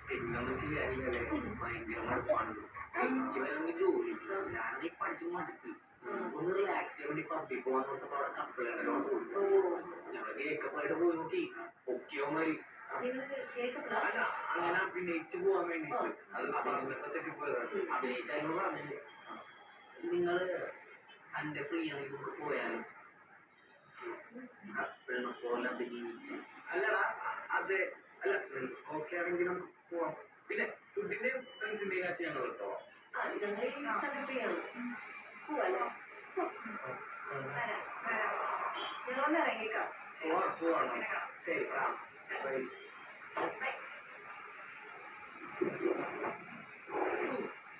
പിന്നൊന്നും ചെയ്യാനില്ലല്ലേ, ഭയങ്കര മടുപ്പാണ്. ഇവരൊന്ന് ജോലി ഞാനീ പഠിച്ചു മടുത്ത് ഒന്ന് റിലാക്സ് ചെയ്യാൻ വേണ്ടി പബ്ബിൽ പോകാൻ നോക്കപ്പോ അവിടെ കപ്പിളുണ്ടല്ലോ ഞങ്ങള് കേക്കപ്പായിട്ട് പോയി നോക്കി പൊക്കിയോമാര് അല്ല അങ്ങനെ അഭിനയിച്ചു പോവാൻ വേണ്ടിട്ട് അത് അഭിനയൊക്കെ തെറ്റിപ്പോയതാണ്. അഭിനയിച്ചാലും പറഞ്ഞില്ലേ നിങ്ങള് സൺഡേ ഫ്രീ ആണെങ്കിൽ പോയാലും കപ്പിളിനെ പോലെ അഭിനയിച്ച് അല്ലടാ അതെ അല്ല ഓക്കെ ആണെങ്കിൽ നമുക്ക് പോവാം. പിന്നെ ഫുഡിന്റെ ഫ്രണ്ട്സിന്റെ കാശ് ഞങ്ങൾ കേട്ടോ. പോവാണോ? ശരി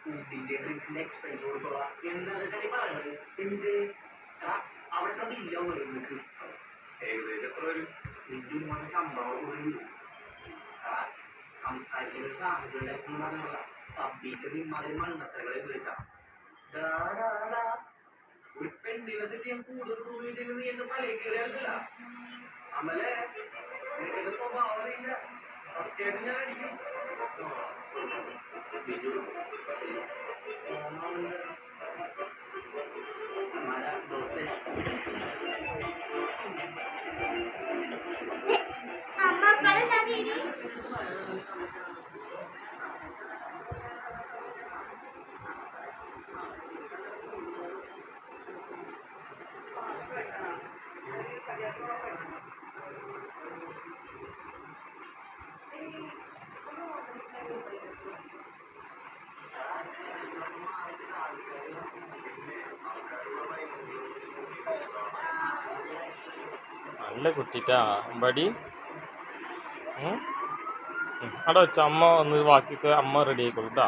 ഫുഡിന്റെ ഡ്രിങ്ക്സിന്റെ എക്സ്പെൻസ് കൊടുത്തോളാം. എന്താണ് കടി പറയണത്? എന്ത് അവിടുത്തെ ബില്ലോ നിങ്ങൾക്ക് ഏകദേശം എത്ര വരും? നിന്റെ ഒരു മാസം ശമ്പളം കൂടി സംസാരിക്കുന്ന ഒരു സാഹചര്യം ഉണ്ടായിരുന്നില്ല. പബ്ബീച്ചത് ഇമാതിരി മണ്ണത്തകളെ വിളിച്ച ഒരു പെണ്ണിനെ സെറ്റ് ചെയ്യാൻ കൂടുതൽ ഉപയോഗിച്ചത് നീ എന്റെ പല കയറിയല്ല അമലെ നിനക്ക് സ്വഭാവമില്ല. സത്യമായിട്ട് ഞാൻ അടിക്കും. നല്ല കുട്ടിട്ടാ അമ്പാടി. അവിടെ വെച്ച അമ്മ വന്ന് ബാക്കിയൊക്കെ അമ്മ റെഡി ആയിക്കോളൂ കേട്ടാ.